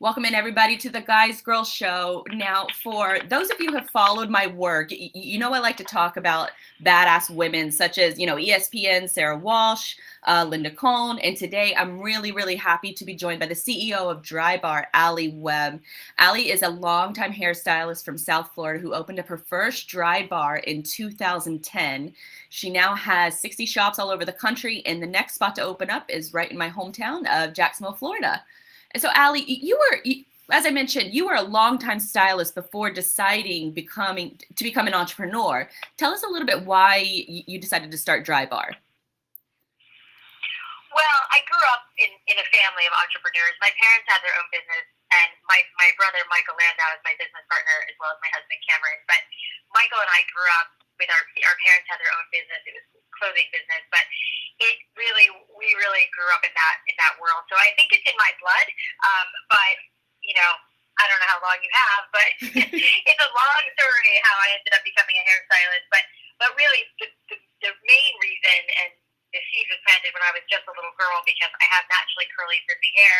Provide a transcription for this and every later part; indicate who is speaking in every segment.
Speaker 1: Welcome in everybody to the Guys Girls Show. Now, for those of you who have followed my work, you know I like to talk about badass women such as, ESPN, Sarah Walsh, Linda Cohn, and today I'm really happy to be joined by the CEO of Drybar, Alli Webb. Alli is a longtime hairstylist from South Florida who opened up her first dry bar in 2010. She now has 60 shops all over the country, and the next spot to open up is right in my hometown of Jacksonville, Florida. So, Alli, as I mentioned, you were a longtime stylist before deciding to become an entrepreneur. Tell us a little bit why you decided to start Drybar.
Speaker 2: Well, I grew up in a family of entrepreneurs. My parents had their own business, and my brother, Michael Landau, is my business partner, as well as my husband, Cameron. But Michael and I grew up with our parents had their own business. It was a clothing business, but we really grew up in that world. So I think it's in my blood. But I don't know how long you have, but it's a long story how I ended up becoming a hairstylist. But really, the main reason, and the seed was planted when I was just a little girl, because I have naturally curly, frizzy hair,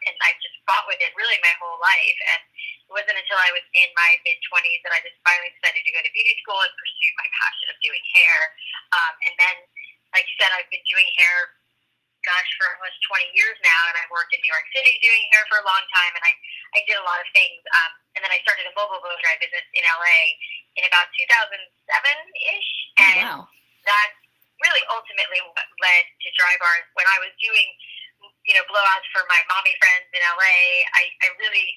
Speaker 2: and I just fought with it really my whole life. And it wasn't until I was in my mid-20s that I just finally decided to go to beauty school and pursue my passion of doing hair. And then, like you said, I've been doing hair, for almost 20 years now, and I worked in New York City doing hair for a long time, and I did a lot of things. And then I started a mobile blow dry business in LA in about 2007-ish, and that's really ultimately what led to Drybar. When I was doing, blowouts for my mommy friends in LA,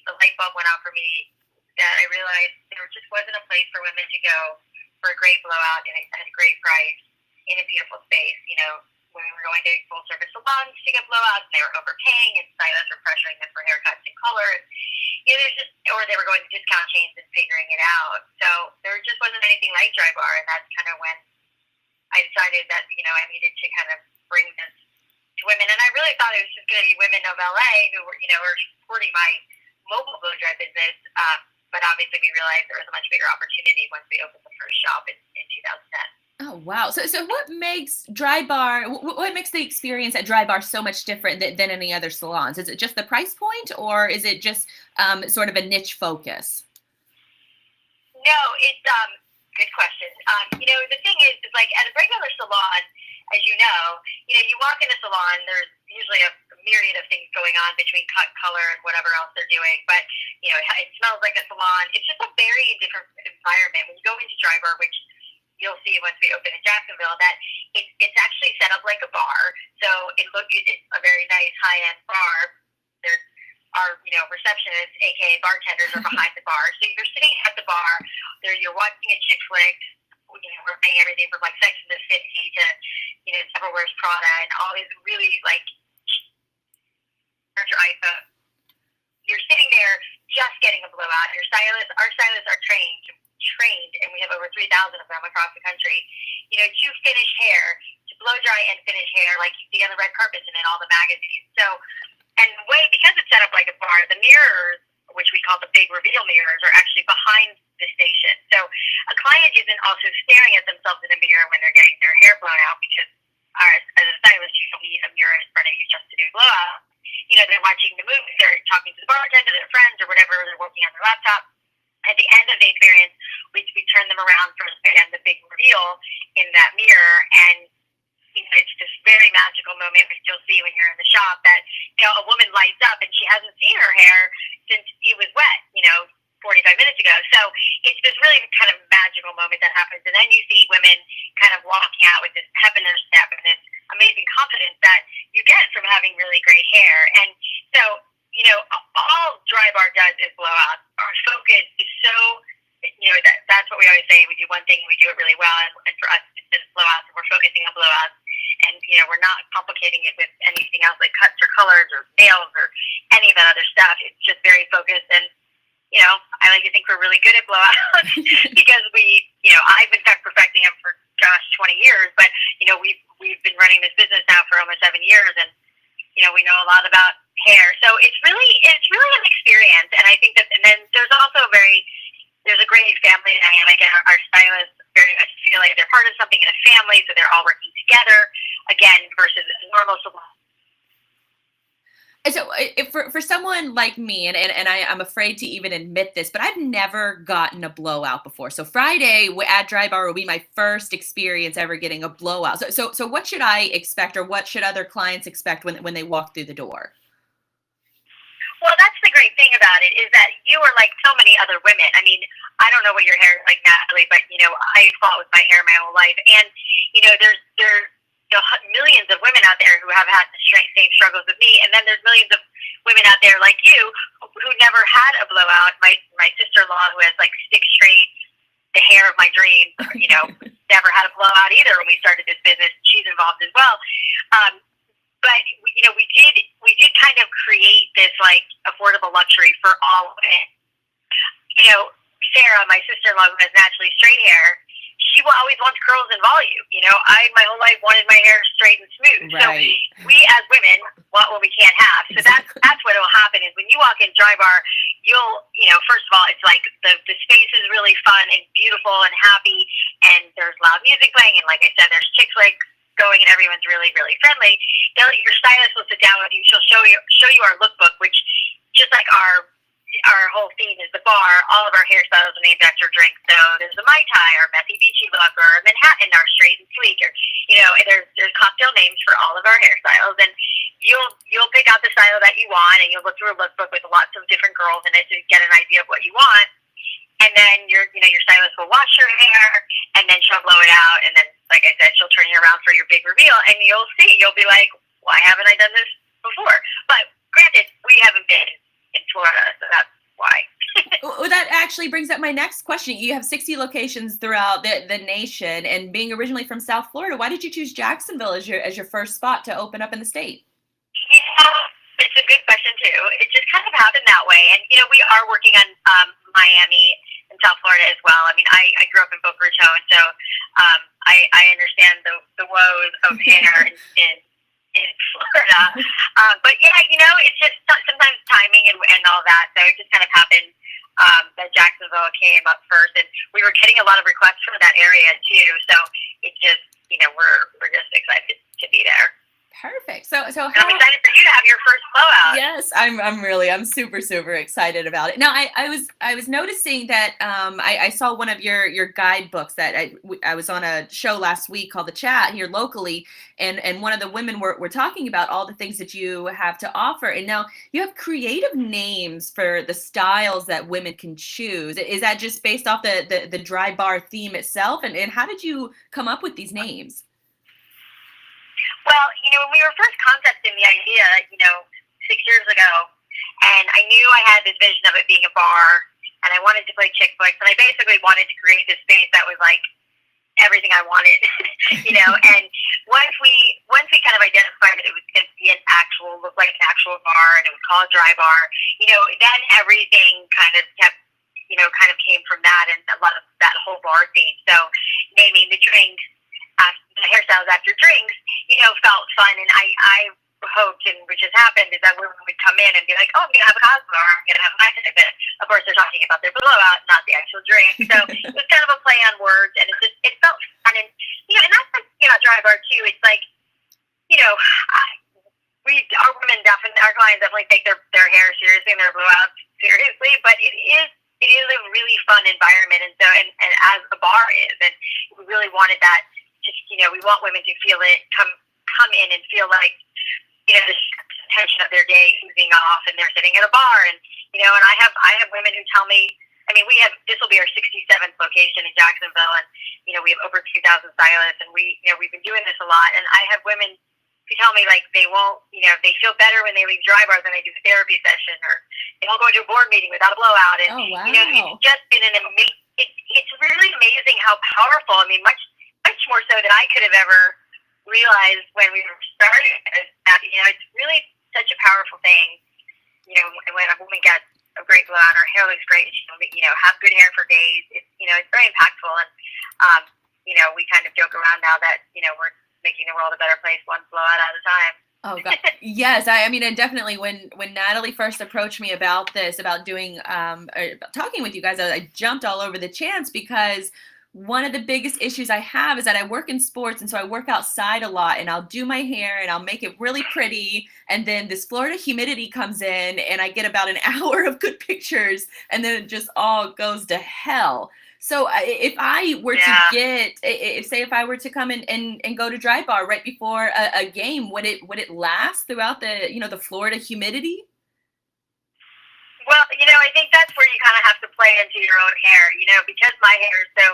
Speaker 2: the light bulb went out for me that I realized there just wasn't a place for women to go for a great blowout at a great price in a beautiful space. Women were going to full service salons to get blowouts, and they were overpaying, and stylists were pressuring them for haircuts and colors. Or they were going to discount chains and figuring it out. So there just wasn't anything like Drybar, and that's kind of when I decided that, I needed to kind of bring this to women. And I really thought it was just going to be women of LA who were, already supporting my mobile blow dry business. But obviously we realized there was a much bigger opportunity once we opened the first shop in 2010.
Speaker 1: Oh, wow. So what makes what makes the experience at Drybar so much different than any other salons? Is it just the price point, or is it just sort of a niche focus?
Speaker 2: No, it's good question. The thing is like at a regular salon, as you walk in a salon, there's usually a myriad of things going on between cut, color, and whatever else they're doing. But, it smells like a salon. It's just a very different environment. When you go into Drybar, which you'll see once we open in Jacksonville, that it's actually set up like a bar. So it's a very nice high-end bar. There's our, receptionists, aka bartenders, are behind the bar. So you're sitting at the bar, you're watching a chick flick. We're paying everything from like Sex and the City to, Never Wears Prada, and all these really like your iPhone. You're sitting there just getting a blowout. Our stylists are trained, and we have over 3,000 of them across the country, to finish hair, to blow dry and finish hair like you see on the red carpets and in all the magazines. So, and because it's set up like a bar, the mirrors, which we call the big reveal mirrors, are actually behind the station. So a client isn't also staring at themselves in a mirror when they're getting their hair blown out, because as a stylist, you don't need a mirror in front of you just to do blowout. They're watching the movie, they're talking to the bartender, their friends, or whatever, they're working on their laptop. At the end of the experience, we turn them around for, again, the big reveal in that mirror, and it's this very magical moment which you'll see when you're in the shop that, a woman lights up and she hasn't seen her hair since it was wet, 45 minutes ago. So it's this really kind of magical moment that happens, and then you see women kind of walking out with this pep in their step and this amazing confidence that you get from having really great hair. And so, all Drybar does is blowouts. Our focus is so, that's what we always say. We do one thing and we do it really well, and for us, it's just blowouts, and we're focusing on blowouts. And, we're not complicating it with anything else like cuts or colors or nails or any of that other stuff. It's just very focused. And, I like to think we're really good at blowouts because I've been perfecting them for, 20 years. But, we've been running this business now for almost 7 years, and, we know a lot about hair. So it's really an experience. And I think that, and then there's also there's a great family dynamic, and our stylists very much feel like they're part of something in a family, so they're all working together, again, versus a normal salon.
Speaker 1: So if for someone like me, and I'm afraid to even admit this, but I've never gotten a blowout before. So Friday at Drybar will be my first experience ever getting a blowout. So what should I expect, or what should other clients expect when they walk through the door?
Speaker 2: Well, that's the great thing about it is that you are like so many other women. I mean, I don't know what your hair is like, Natalie, but I fought with my hair my whole life, and there's millions of women out there who have had the same struggles with me, and then there's millions of women out there like you who never had a blowout. My sister-in-law, who has like stick straight, the hair of my dreams, never had a blowout either when we started this business. She's involved as well. But we did kind of create this like affordable luxury for all women. Sarah, my sister-in-law, who has naturally straight hair, she always wants curls and volume. I my whole life wanted my hair straight and smooth.
Speaker 1: Right.
Speaker 2: So we as women want what we can't have. So that's what will happen is when you walk in Drybar, you'll first of all, it's like the space is really fun and beautiful and happy, and there's loud music playing, and like I said, there's chick flicks going, and everyone's really, really friendly. Your stylist will sit down with you. She'll show you our lookbook, which just like our whole theme is the bar. All of our hairstyles are named after drinks. So there's a Mai Tai or Messy Beachy look, or a Manhattan, or straight and sleek, or and there's cocktail names for all of our hairstyles, and you'll pick out the style that you want, and you'll look through a lookbook with lots of different girls in it to get an idea of what you want. And then your stylist will wash your hair, and then she'll blow it out, and then, like I said, she'll turn you around for your big reveal, and you'll be like, why haven't I done this before? But granted, we haven't been in Florida, so that's why.
Speaker 1: Well, that actually brings up my next question. You have 60 locations throughout the nation, and being originally from South Florida, why did you choose Jacksonville as your first spot to open up in the state?
Speaker 2: It's a good question too. It just kind of happened that way, and we are working on Miami and South Florida as well. I mean, I grew up in Boca Raton, so I understand the woes of hair in Florida. But yeah, it's just sometimes timing and all that. So it just kind of happened that Jacksonville came up first, and we were getting a lot of requests from that area too. So it just we're just excited to be there.
Speaker 1: Perfect. So
Speaker 2: I'm excited for you to have your first blowout.
Speaker 1: Yes, I'm super excited about it. Now, I was noticing that I saw one of your guidebooks that I was on a show last week called The Chat here locally, and one of the women were talking about all the things that you have to offer. And now you have creative names for the styles that women can choose. Is that just based off the Drybar theme itself? And how did you come up with these names?
Speaker 2: Well, when we were first concepting the idea, 6 years ago, and I knew I had this vision of it being a bar, and I wanted to play chick flicks, and I basically wanted to create this space that was like everything I wanted, and once we kind of identified that it was going to be look like an actual bar, and it was called Drybar, then everything kind of came from that, and a lot of that whole bar theme. So naming the drinks, the hairstyles after drinks, felt fun, and I hoped, and which has happened, is that women would come in and be like, oh, I'm going to have a Cosmo, or I'm going to have a Mai Tai, but of course they're talking about their blowout, not the actual drink. So it was kind of a play on words, and it felt fun, and and that's the thing about Drybar too. It's like, our women definitely, our clients definitely take their hair seriously and their blowouts seriously, but it is a really fun environment, and so and as a bar is, and we really wanted that. Just we want women to feel it, come in and feel like the tension of their day oozing off, and they're sitting at a bar, and and I have women who tell me, I mean, this will be our 67th location in Jacksonville, and we have over 2,000 stylists, and we've been doing this a lot, and I have women who tell me like they won't, they feel better when they leave Drybar than they do the therapy session, or they won't go to a board meeting without a blowout, and
Speaker 1: oh, wow.
Speaker 2: It's just been it's really amazing how powerful. I mean, much more so than I could have ever realized when we were starting. It's really such a powerful thing. When a woman gets a great blowout, her hair looks great, she'll have good hair for days. It's very impactful, and we kind of joke around now that we're making the world a better place one blowout at a time.
Speaker 1: Oh God. Yes. I mean, and definitely when Natalie first approached me about this, about doing, talking with you guys, I jumped all over the chance, because one of the biggest issues I have is that I work in sports, and so I work outside a lot, and I'll do my hair and I'll make it really pretty, and then this Florida humidity comes in and I get about an hour of good pictures, and then it just all goes to hell. So if I were to
Speaker 2: Yeah.
Speaker 1: get, if I were to come in and go to Drybar right before a game, would it last throughout the the Florida humidity?
Speaker 2: Well, I think that's where you kind of have to play into your own hair, because my hair is so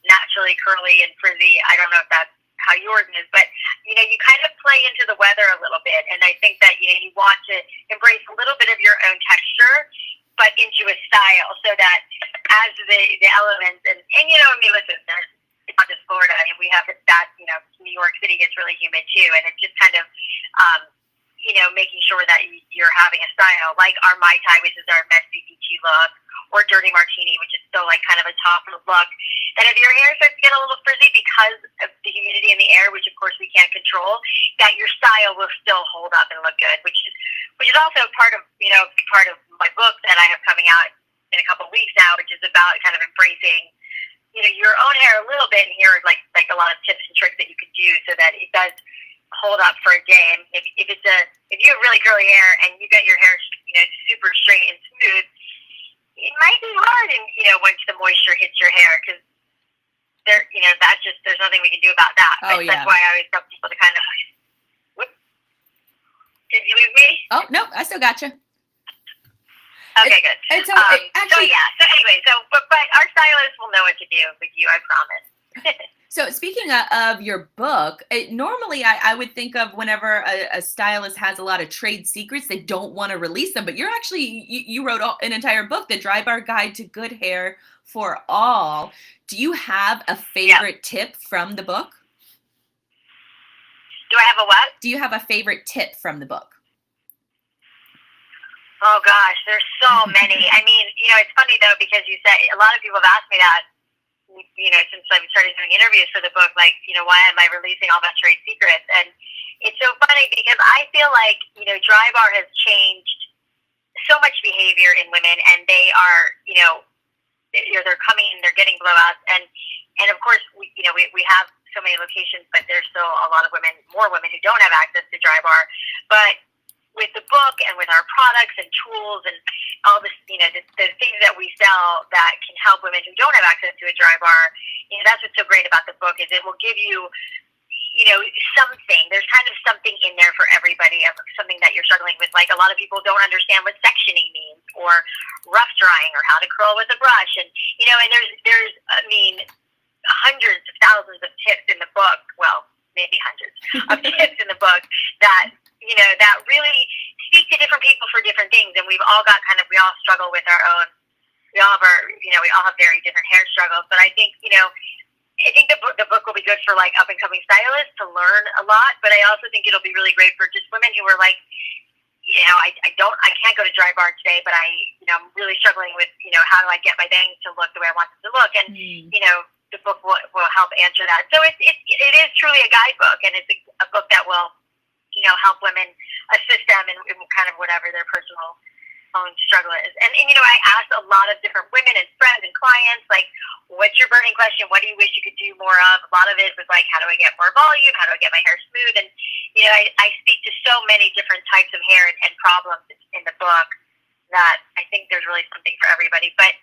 Speaker 2: naturally curly and frizzy. I don't know if that's how yours is, but, you kind of play into the weather a little bit. And I think that, you want to embrace a little bit of your own texture, but into a style so that as the elements, and I mean, listen, it's not just Florida. I mean, we have that, New York City gets really humid too. And it's just kind of, making sure that you're having a style like our Mai Tai, which is our messy beachy look, or Dirty Martini, which is still like kind of a top look. And if your hair starts to get a little frizzy because of the humidity in the air, which of course we can't control, that your style will still hold up and look good, which is also part of my book that I have coming out in a couple of weeks now, which is about kind of embracing your own hair a little bit. And here are like a lot of tips and tricks that you can do so that it does hold up for a game. If you have really curly hair and you get your hair super straight and smooth, it might be hard, and once the moisture hits your hair, because there's nothing we can do about that.
Speaker 1: Oh, yeah.
Speaker 2: That's why I always tell people to kind of. Whoop. Did you lose me?
Speaker 1: Oh no, I still got you.
Speaker 2: Okay, good.
Speaker 1: And so,
Speaker 2: actually, so anyway, but our stylist will know what to do with you, I promise.
Speaker 1: So speaking of your book, normally I would think of whenever a stylist has a lot of trade secrets, they don't want to release them. But you're actually, you wrote an entire book, The Drybar Guide to Good Hair for All. Do you have a favorite tip from the book?
Speaker 2: Do I have a what?
Speaker 1: Do you have a favorite tip from the book?
Speaker 2: Oh gosh, there's so many. I mean, it's funny though, because you said a lot of people have asked me that, since I've started doing interviews for the book, like, why am I releasing all my trade secrets? And it's so funny because I feel like, Drybar has changed so much behavior in women, and they are, they're coming and they're getting blowouts. And of course, we have so many locations, but there's still a lot of more women who don't have access to Drybar. But with the book and with our products and tools and all this, the things that we sell that can help women who don't have access to a Drybar, that's what's so great about the book, is it will give you, something. There's kind of something in there for everybody, something that you're struggling with. Like, a lot of people don't understand what sectioning means, or rough drying, or how to curl with a brush. And, and there's, I mean, hundreds of thousands of tips in the book. Well, maybe hundreds of tips in the book that, that really speak to different people for different things. And we've all got we all struggle with our own, we all have very different hair struggles. But I think, I think the book will be good for like up and coming stylists to learn a lot. But I also think it'll be really great for just women who are like, I can't go to Drybar today, but I'm really struggling with, how do I get my bangs to look the way I want them to look? And, the book will help answer that. So it is truly a guidebook, and it's a book that will, help women, assist them in kind of whatever their personal own struggle is. And I asked a lot of different women and friends and clients, like, what's your burning question? What do you wish you could do more of? A lot of it was like, how do I get more volume? How do I get my hair smooth? And, I speak to so many different types of hair and problems in the book that I think there's really something for everybody. But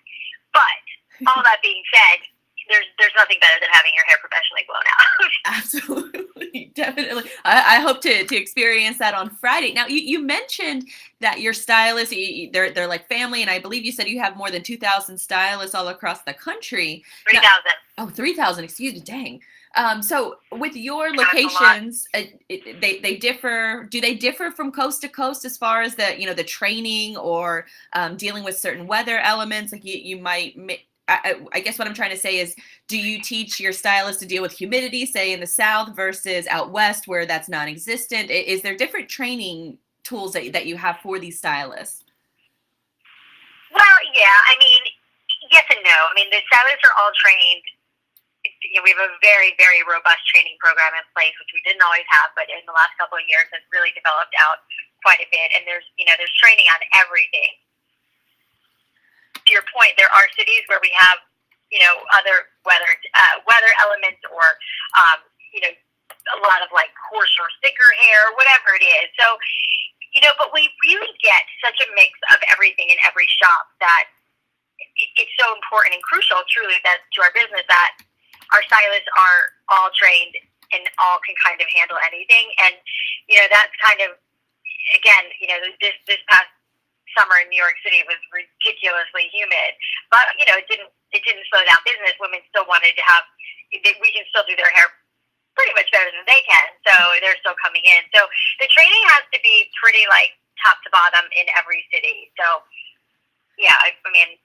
Speaker 2: all that being said, there's nothing better than having your hair professionally blown out.
Speaker 1: Absolutely, definitely. I hope to experience that on Friday. Now, you mentioned that your stylists, they're like family, and I believe you said you have more than 2,000 stylists all across the country.
Speaker 2: 3,000.
Speaker 1: Oh, 3,000, excuse me, dang. So with your locations, they differ. Do they differ from coast to coast as far as the training or dealing with certain weather elements? Like you might. I guess what I'm trying to say is, do you teach your stylists to deal with humidity, say in the South versus out West where that's non-existent? Is there different training tools that you have for these stylists?
Speaker 2: Well, yeah. I mean, yes and no. I mean, the stylists are all trained. We have a very, very robust training program in place, which we didn't always have, but in the last couple of years has really developed out quite a bit. And there's training on everything. To your point, there are cities where we have, other weather elements, or a lot of like coarse or thicker hair, whatever it is. So, but we really get such a mix of everything in every shop that it's so important and crucial, truly, that to our business, that our stylists are all trained and all can kind of handle anything. And, that's kind of, again, this past summer in New York City was ridiculously humid, but, it didn't slow down business. Women still wanted to we can still do their hair pretty much better than they can. So they're still coming in. So the training has to be pretty like top to bottom in every city. So yeah, I mean,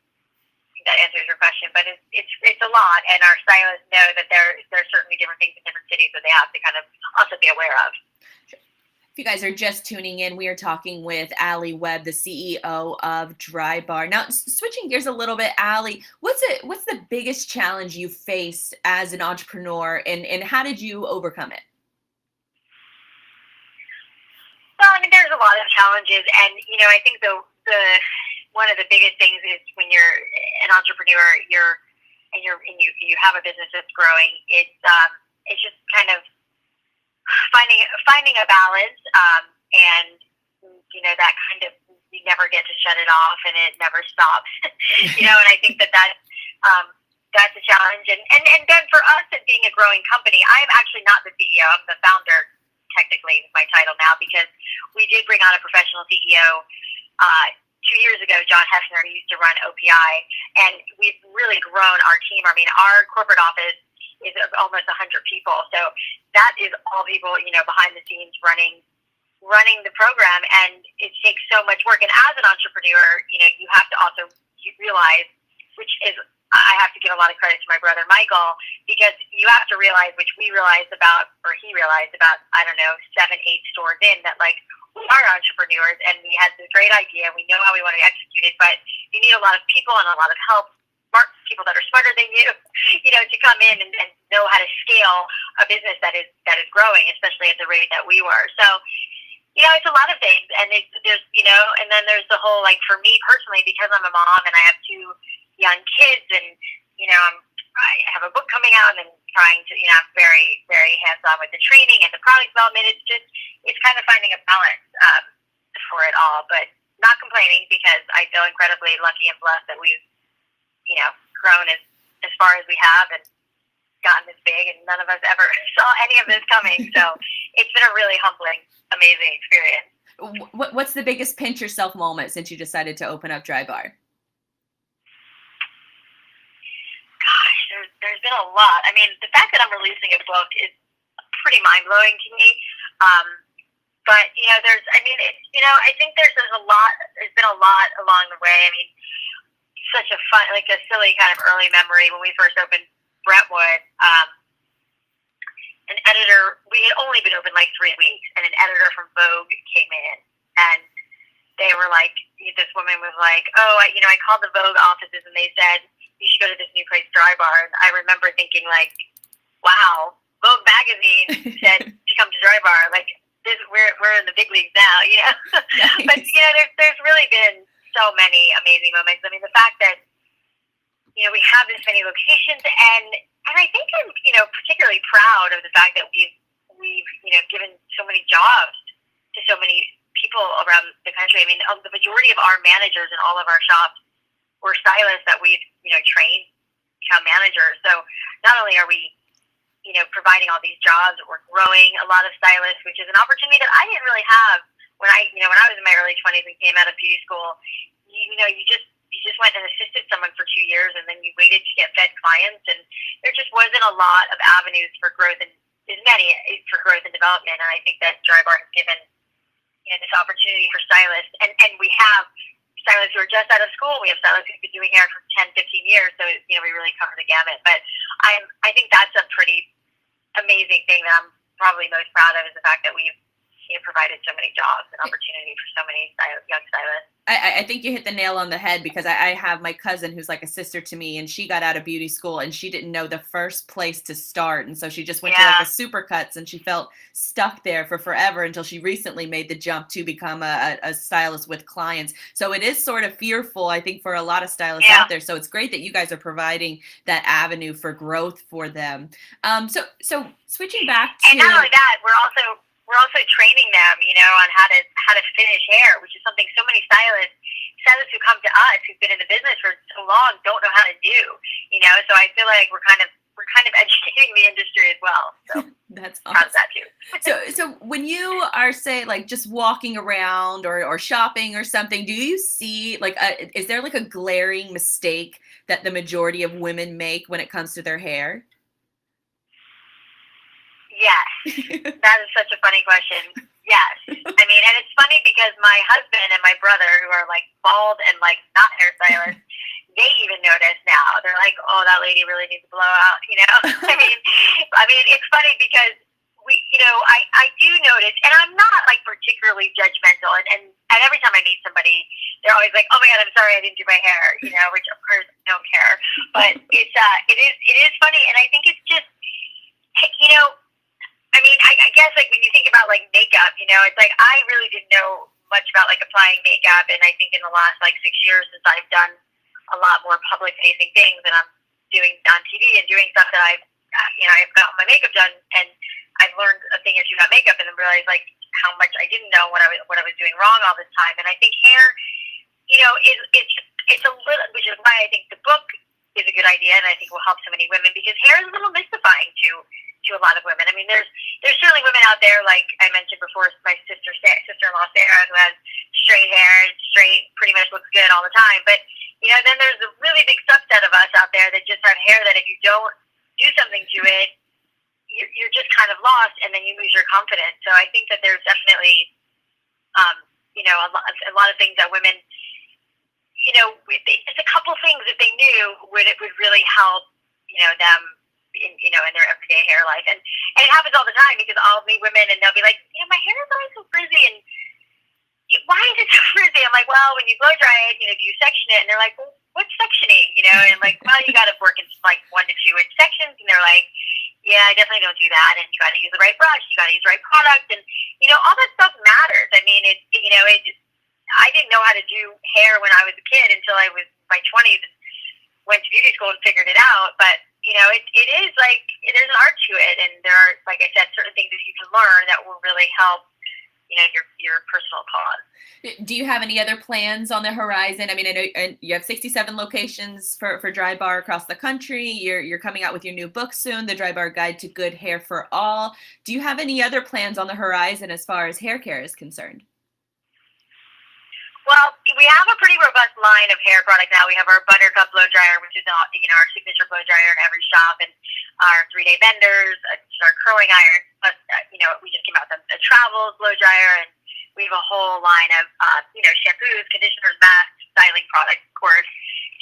Speaker 2: that answers your question, but it's a lot, and our stylists know that there's certainly different things in different cities that they have to kind of also be aware of.
Speaker 1: If you guys are just tuning in, we are talking with Alli Webb, the CEO of Drybar. Now, switching gears a little bit, Alli, what's the biggest challenge you faced as an entrepreneur, and how did you overcome it?
Speaker 2: Well, I mean, there's a lot of challenges, and I think the one of the biggest things is when you're an entrepreneur, you have a business that's growing. It's just kind of finding a balance, and that kind of, you never get to shut it off, and it never stops. And I think that's a challenge. And then for us, it being a growing company, I'm actually not the CEO. I'm the founder, technically, is my title now, because we did bring on a professional CEO 2 years ago, John Hefner, who used to run OPI, and we've really grown our team. I mean, our corporate office is almost 100 people, so that is all people, behind the scenes running the program, and it takes so much work. And as an entrepreneur, you have to also realize, which is, I have to give a lot of credit to my brother Michael, because you have to realize, which he realized about, I don't know, 7-8 stores in, that like, we are entrepreneurs, and we had this great idea. We know how we want to execute it, but you need a lot of people and a lot of help, smart people that are smarter than you, to come in and know how to scale a business that is growing, especially at the rate that we were. So, it's a lot of things, and and then there's the whole, like, for me personally, because I'm a mom and I have 2 young kids, and I have a book coming out, and trying to, I'm very, very hands-on with the training and the product development. It's kind of finding a balance for it all, but not complaining, because I feel incredibly lucky and blessed that we've, grown as far as we have and gotten this big, and none of us ever saw any of this coming. So it's been a really humbling, amazing experience.
Speaker 1: What's the biggest pinch yourself moment since you decided to open up Drybar?
Speaker 2: There's been a lot. I mean, the fact that I'm releasing a book is pretty mind-blowing to me. But, I think there's been a lot along the way. I mean, such a fun, like a silly kind of early memory when we first opened Brentwood. An editor, we had only been open like 3 weeks, and an editor from Vogue came in, and they were like, this woman was like, I called the Vogue offices, and they said, you should go to this new place, Drybar. And I remember thinking, like, wow, Vogue magazine said to come to Drybar. Like, we're in the big leagues now,
Speaker 1: Nice.
Speaker 2: But, there's really been so many amazing moments. I mean, the fact that, we have this many locations, and I think I'm, particularly proud of the fact that we've given so many jobs to so many people around the country. I mean, the majority of our managers in all of our shops were stylists that we've, trained to become managers. So not only are we, providing all these jobs, but we're growing a lot of stylists, which is an opportunity that I didn't really have when I was in my early 20s and came out of beauty school. You just went and assisted someone for 2 years, and then you waited to get fed clients, and there just wasn't a lot of avenues for growth, and for growth and development. And I think that Drybar has given, this opportunity for stylists, and we have stylists who are just out of school. We have stylists who've been doing hair for 10, 15 years, so we really cover the gamut. But I think that's a pretty amazing thing that I'm probably most proud of, is the fact that we've provided so many jobs and opportunity for so many young stylists.
Speaker 1: I think you hit the nail on the head, because I have my cousin who's like a sister to me, and she got out of beauty school and she didn't know the first place to start. And so she just went to like a Supercuts, and she felt stuck there for forever until she recently made the jump to become a stylist with clients. So it is sort of fearful, I think, for a lot of stylists out there. So it's great that you guys are providing that avenue for growth for them. So switching back to,
Speaker 2: and not only that, we're also training them, on how to finish hair, which is something so many stylists who come to us who've been in the business for so long don't know how to do. So I feel like we're kind of educating the industry as well. So
Speaker 1: that's
Speaker 2: awesome.
Speaker 1: Proud of
Speaker 2: that too.
Speaker 1: So when you are, say, like just walking around or shopping or something, do you see like is there like a glaring mistake that the majority of women make when it comes to their hair?
Speaker 2: Yes, that is such a funny question. Yes. I mean, and it's funny because my husband and my brother, who are like bald and like not hairstylists, they even notice now. They're like, "Oh, that lady really needs a blowout," I mean, it's funny because I do notice, and I'm not like particularly judgmental, and every time I meet somebody, they're always like, "Oh my God, I'm sorry, I didn't do my hair," which of course I don't care. But it is funny, and I think it's just, I mean, I guess like when you think about like makeup, it's like I really didn't know much about like applying makeup, and I think in the last like 6 years since I've done a lot more public facing things, and I'm doing on TV and doing stuff that I've gotten my makeup done, and I've learned a thing or two about makeup, and then realized like how much I didn't know what I was doing wrong all this time. And I think hair, it's a little, which is why I think the book is a good idea, and I think will help so many women, because hair is a little mystifying to a lot of women. I mean, there's certainly women out there, like I mentioned before, my sister-in-law Sarah, who has straight hair, pretty much looks good all the time. But then there's a really big subset of us out there that just have hair that if you don't do something to it, you're just kind of lost, and then you lose your confidence. So I think that there's definitely, a lot of things that women, it's a couple things that they knew would really help, them in their everyday hair life. And it happens all the time, because I'll meet women and they'll be like, my hair is always so frizzy, and why is it so frizzy? I'm like, well, when you blow dry it, do you section it? And they're like, well, what's sectioning? And I'm like, well, you got to work in like 1 to 2 inch sections. And they're like, yeah, I definitely don't do that. And you got to use the right brush. You got to use the right product. And, all that stuff matters. I mean, I didn't know how to do hair when I was a kid until I was in my 20s and went to beauty school and figured it out. But, it is like, there's an art to it. And there are, like I said, certain things that you can learn that will really help, your personal cause.
Speaker 1: Do you have any other plans on the horizon? I mean, I know you have 67 locations for Drybar across the country. You're coming out with your new book soon, The Drybar Guide to Good Hair for All. Do you have any other plans on the horizon as far as hair care is concerned?
Speaker 2: Well, we have a pretty robust line of hair products now. We have our Buttercup blow dryer, which is our signature blow dryer in every shop, and our 3-day benders, our curling irons. Plus, we just came out with a Travels blow dryer, and we have a whole line of shampoos, conditioners, masks, styling products. Of course,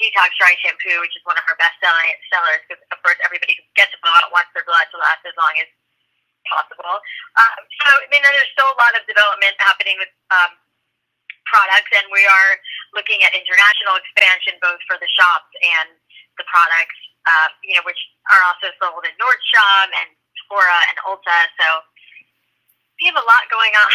Speaker 2: Detox Dry Shampoo, which is one of our best sellers, because of course everybody who gets a blowout wants their blowout to last as long as possible. So I mean, there's still a lot of development happening with products, and we are looking at international expansion both for the shops and the products, which are also sold in Nordstrom and Sephora and Ulta. So we have a lot going on.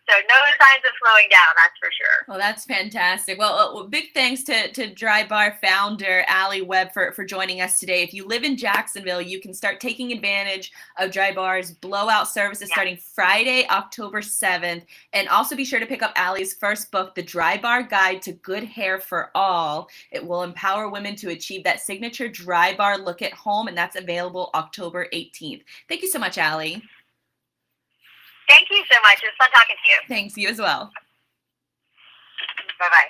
Speaker 2: So no signs of slowing down, that's for sure.
Speaker 1: Well, that's fantastic. Well, big thanks to Drybar founder Alli Webb for joining us today. If you live in Jacksonville, you can start taking advantage of Drybar's blowout services starting Friday, October 7th. And also be sure to pick up Alli's first book, The Drybar Guide to Good Hair for All. It will empower women to achieve that signature Drybar look at home, and that's available October 18th. Thank you so much, Alli.
Speaker 2: Thank you so much. It was fun talking to you.
Speaker 1: Thanks. You as well.
Speaker 2: Bye-bye.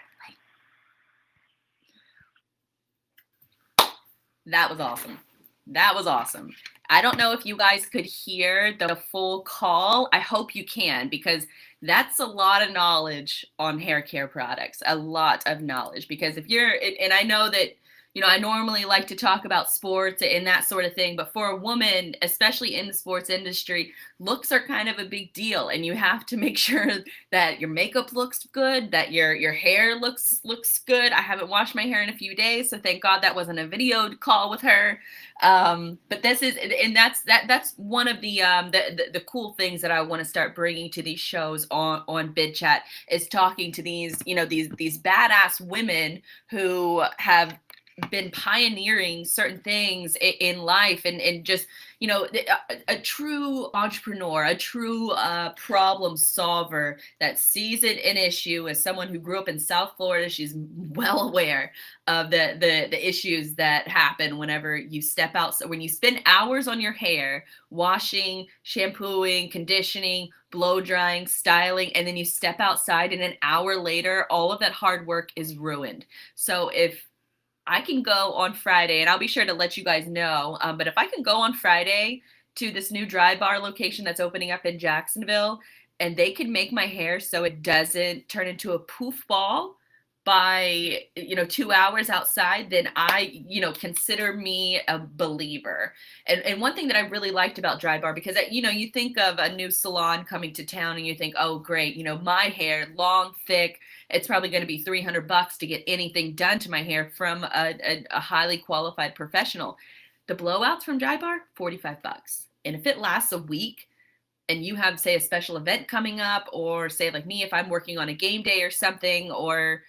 Speaker 1: That was awesome. That was awesome. I don't know if you guys could hear the full call. I hope you can, because that's a lot of knowledge on hair care products, a lot of knowledge. Because if you're, and I know that I normally like to talk about sports and that sort of thing, but for a woman, especially in the sports industry, looks are kind of a big deal, and you have to make sure that your makeup looks good, that your hair looks good. I haven't washed my hair in a few days, so thank God that wasn't a video call with her. But this is, and that's one of the cool things that I want to start bringing to these shows on Bid Chat, is talking to these these badass women who have been pioneering certain things in life, and just a true entrepreneur, a true problem solver that sees an issue. As someone who grew up in South Florida, she's well aware of the issues that happen whenever you step out. So when you spend hours on your hair, washing, shampooing, conditioning, blow drying, styling, and then you step outside and an hour later, all of that hard work is ruined. So if I can go on Friday, and I'll be sure to let you guys know, but if I can go on Friday to this new Drybar location that's opening up in Jacksonville, and they can make my hair so it doesn't turn into a poof ball by 2 hours outside, then I consider me a believer. And one thing that I really liked about Drybar, because you think of a new salon coming to town and you think, oh great, my hair, long, thick, it's probably going to be $300 to get anything done to my hair from a highly qualified professional. The blowouts from Drybar, $45. And if it lasts a week, and you have, say, a special event coming up, or say like me, if I'm working on a game day or something, or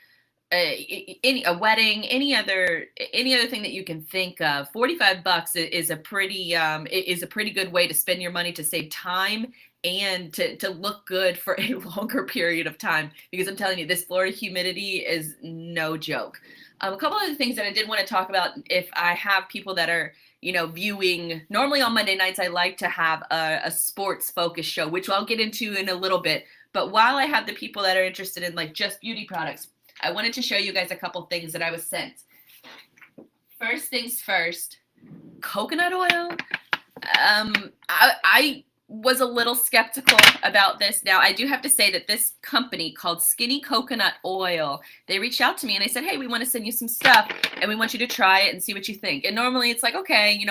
Speaker 1: a wedding, any other thing that you can think of, $45 is a pretty good way to spend your money, to save time and to look good for a longer period of time. Because I'm telling you, this Florida humidity is no joke. A couple other things that I did want to talk about, if I have people that are viewing. Normally on Monday nights, I like to have a sports focused show, which I'll get into in a little bit. But while I have the people that are interested in like just beauty products, I wanted to show you guys a couple things that I was sent. First things first, coconut oil. I was a little skeptical about this. Now, I do have to say that this company called Skinny Coconut Oil, they reached out to me and they said, hey, we want to send you some stuff and we want you to try it and see what you think. And normally it's like, okay,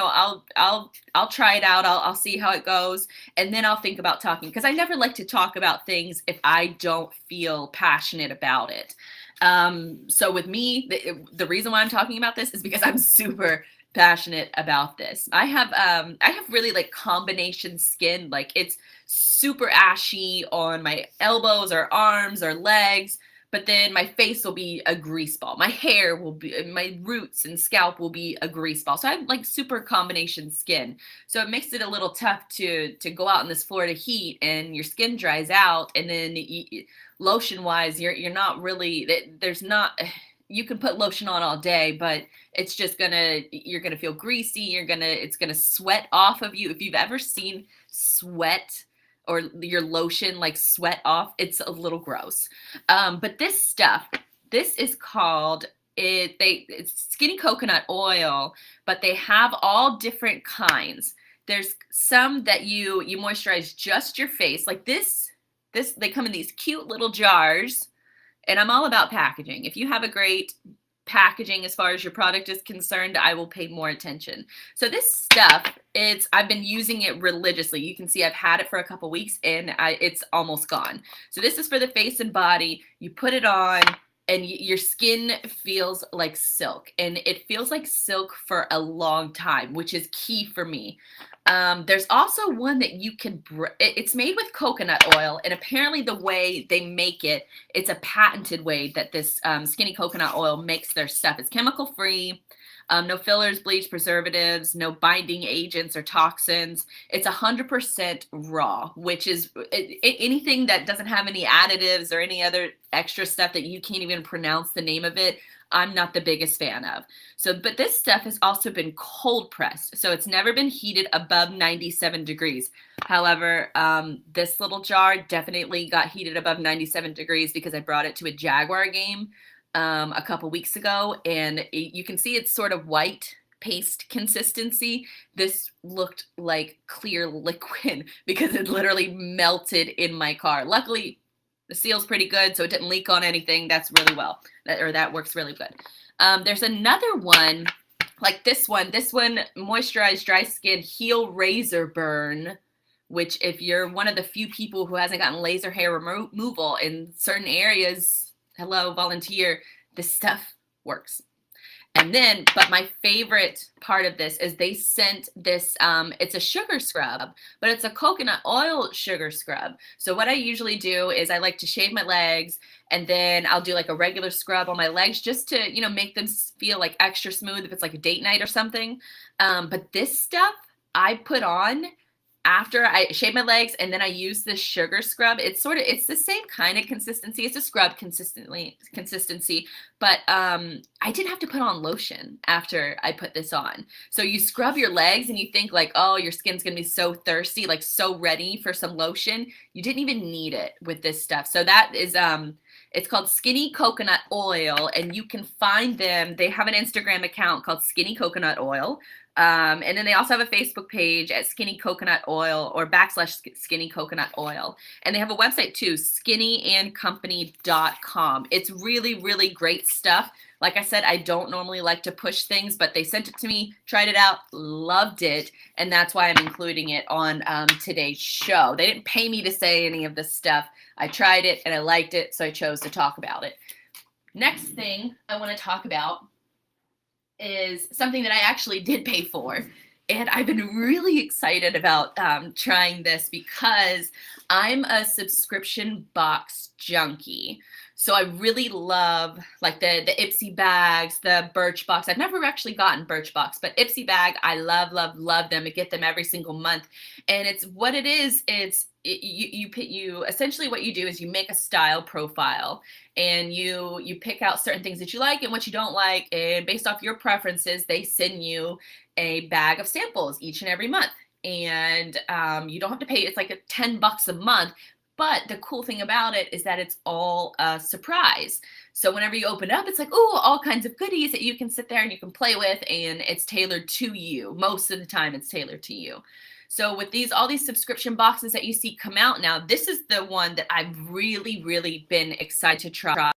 Speaker 1: I'll try it out. I'll see how it goes. And then I'll think about talking, because I never like to talk about things if I don't feel passionate about it. So with me, the reason why I'm talking about this is because I'm super passionate about this. I have really like combination skin. Like it's super ashy on my elbows or arms or legs, but then my face will be a grease ball. My hair will be, my roots and scalp will be a grease ball. So I have like super combination skin. So it makes it a little tough to go out in this Florida heat and your skin dries out, and then lotion wise, you're not really, there's not, you can put lotion on all day, but it's just you're gonna feel greasy. It's gonna sweat off of you. If you've ever seen sweat or your lotion like sweat off, it's a little gross. But this stuff, this is called it's Skinny Coconut Oil, but they have all different kinds. There's some that you moisturize just your face, like this. They come in these cute little jars. And I'm all about packaging. If you have a great packaging as far as your product is concerned, I will pay more attention. So this stuff, I've been using it religiously. You can see I've had it for a couple weeks and it's almost gone. So this is for the face and body. You put it on and your skin feels like silk, and it feels like silk for a long time, which is key for me. There's also one that you can, it's made with coconut oil, and apparently the way they make it, it's a patented way that this Skinny Coconut Oil makes their stuff. It's chemical free, no fillers, bleach, preservatives, no binding agents or toxins. It's 100% raw, which is anything that doesn't have any additives or any other extra stuff that you can't even pronounce the name of it, I'm not the biggest fan of. So, but this stuff has also been cold pressed. So it's never been heated above 97 degrees. However, this little jar definitely got heated above 97 degrees because I brought it to a Jaguar game a couple weeks ago, and you can see it's sort of white paste consistency. This looked like clear liquid because it literally melted in my car. Luckily, The seal's pretty good, so it didn't leak on anything. That's really well. That works really good. There's another one, like this one. This one, Moisturized Dry Skin Heal Razor Burn, which if you're one of the few people who hasn't gotten laser hair removal in certain areas, hello, volunteer, this stuff works. And then, but my favorite part of this is they sent this, it's a sugar scrub, but it's a coconut oil sugar scrub. So what I usually do is I like to shave my legs, and then I'll do like a regular scrub on my legs just to, you know, make them feel like extra smooth if it's like a date night or something. But this stuff I put on after I shave my legs, and then I use this sugar scrub. It's the same kind of consistency. It's a scrub consistency, but I didn't have to put on lotion after I put this on. So you scrub your legs and you think like, oh, your skin's gonna be so thirsty, like so ready for some lotion. You didn't even need it with this stuff. So that is it's called Skinny Coconut Oil, and you can find them. They have an Instagram account called Skinny Coconut Oil. And then they also have a Facebook page at Skinny Coconut Oil or / Skinny Coconut Oil. And they have a website too, skinnyandcompany.com. It's really, really great stuff. Like I said, I don't normally like to push things, but they sent it to me, tried it out, loved it. And that's why I'm including it on today's show. They didn't pay me to say any of this stuff. I tried it and I liked it, so I chose to talk about it. Next thing I want to talk about is something that I actually did pay for. And I've been really excited about trying this because I'm a subscription box junkie. So I really love like the Ipsy bags, the Birchbox. I've never actually gotten Birchbox, but Ipsy bag, I love, love, love them. I get them every single month. And it's what it is. You essentially what you do is you make a style profile, and you pick out certain things that you like and what you don't like, and based off your preferences, they send you a bag of samples each and every month. And you don't have to pay. It's like $10 a month. But the cool thing about it is that it's all a surprise. So whenever you open it up, it's like, oh, all kinds of goodies that you can sit there and you can play with, and it's tailored to you. Most of the time, it's tailored to you. So with all these subscription boxes that you see come out now, this is the one that I've really, really been excited to try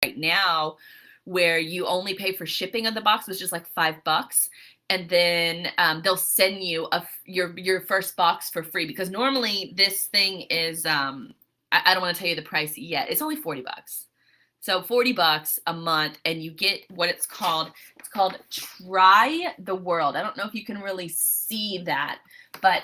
Speaker 1: right now, where you only pay for shipping of the box, which is like $5. And then they'll send you your first box for free, because normally this thing is I don't want to tell you the price yet. It's only $40. So $40 a month, and you get what it's called. It's called Try the World. I don't know if you can really see that, but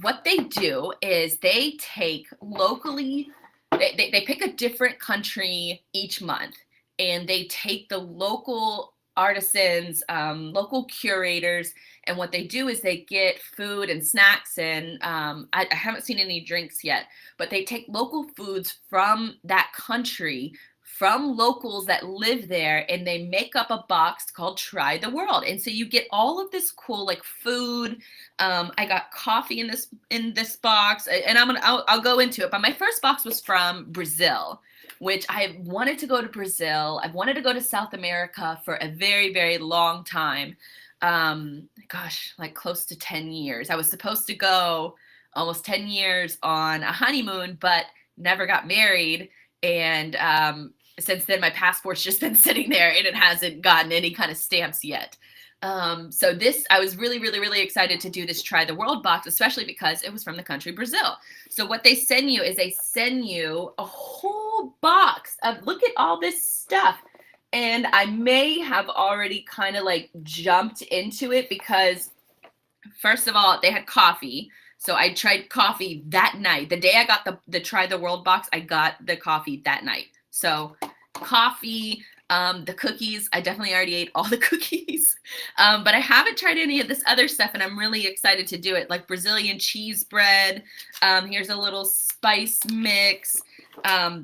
Speaker 1: what they do is they take locally. They pick a different country each month, and they take the local artisans, local curators, and what they do is they get food and snacks, and I haven't seen any drinks yet, but they take local foods from that country, from locals that live there, and they make up a box called Try the World. And so you get all of this cool like food. I got coffee in this box, and I'll go into it. But my first box was from Brazil, which I wanted to go to Brazil. I've wanted to go to South America for a very, very long time. Gosh, like close to 10 years. I was supposed to go almost 10 years on a honeymoon, but never got married. And since then, my passport's just been sitting there, and it hasn't gotten any kind of stamps yet. So I was really, really, really excited to do this Try the World box, especially because it was from the country Brazil. So what they send you is they send you a whole box of, look at all this stuff. And I may have already kind of like jumped into it because, first of all, they had coffee. So I tried coffee that night. The day I got the Try the World box, I got the coffee that night. So coffee, the cookies, I definitely already ate all the cookies. But I haven't tried any of this other stuff, and I'm really excited to do it, like Brazilian cheese bread. Here's a little spice mix.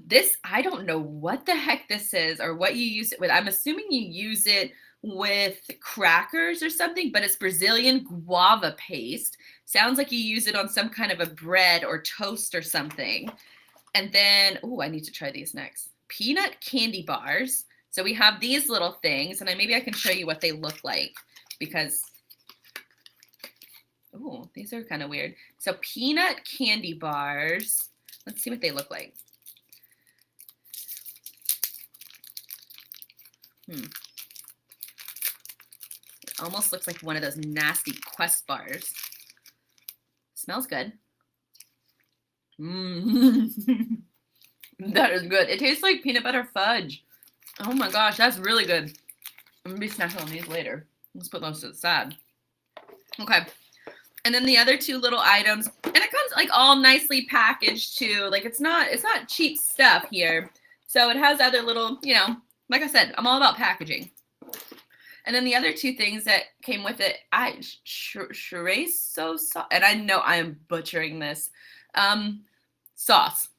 Speaker 1: This, I don't know what the heck this is or what you use it with. I'm assuming you use it with crackers or something, but it's Brazilian guava paste. Sounds like you use it on some kind of a bread or toast or something. And then, oh, I need to try these next. Peanut candy bars. So we have these little things, and maybe I can show you what they look like, because, oh, these are kind of weird. So peanut candy bars Let's see what they look like. It almost looks like one of those nasty Quest bars. Smells good. That is good. It tastes like peanut butter fudge. Oh my gosh, that's really good. I'm gonna be snacking on these later. Let's put those to the side. Okay. And then the other two little items, and it comes like all nicely packaged too. Like it's not cheap stuff here. So it has other little, you know, like I said, I'm all about packaging. And then the other two things that came with it, chorizo sauce, and I know I am butchering this, sauce.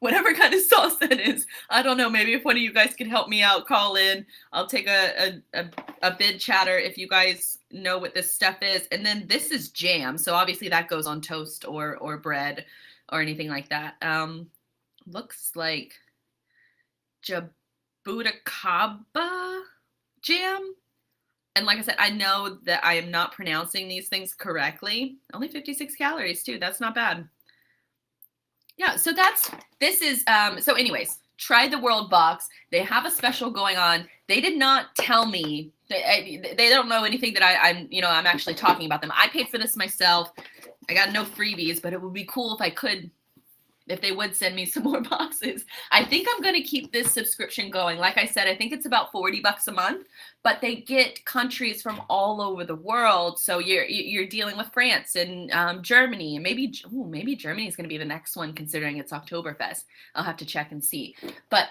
Speaker 1: Whatever kind of sauce that is. I don't know. Maybe if one of you guys could help me out, call in. I'll take a bid chatter if you guys know what this stuff is. And then this is jam. So obviously that goes on toast or bread or anything like that. Looks like jabuticaba jam. And like I said, I know that I am not pronouncing these things correctly. Only 56 calories too. That's not bad. Yeah, so this is, so anyways, try the World Box. They have a special going on. They did not tell me, they don't know anything that I'm actually talking about them. I paid for this myself. I got no freebies, but it would be cool if they would send me some more boxes. I think I'm going to keep this subscription going. Like I said, I think it's about $40 a month, but they get countries from all over the world. So you're dealing with France and Germany, and maybe Germany is going to be the next one considering it's Oktoberfest. I'll have to check and see. But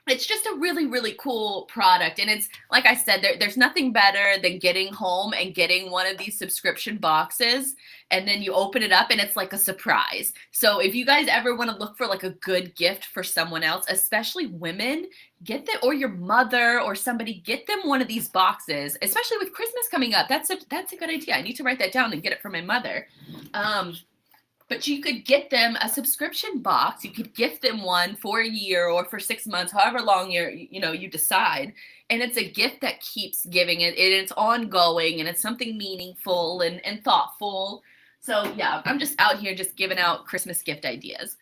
Speaker 1: it's just a really, really cool product. And it's, like I said, there's nothing better than getting home and getting one of these subscription boxes, and then you open it up and it's like a surprise. So if you guys ever want to look for like a good gift for someone else, especially women, or your mother or somebody, get them one of these boxes, especially with Christmas coming up. That's a good idea. I need to write that down and get it for my mother. But you could get them a subscription box. You could gift them one for a year or for 6 months, however long you decide. And it's a gift that keeps giving it. It's ongoing, and it's something meaningful and thoughtful. So yeah, I'm just out here just giving out Christmas gift ideas.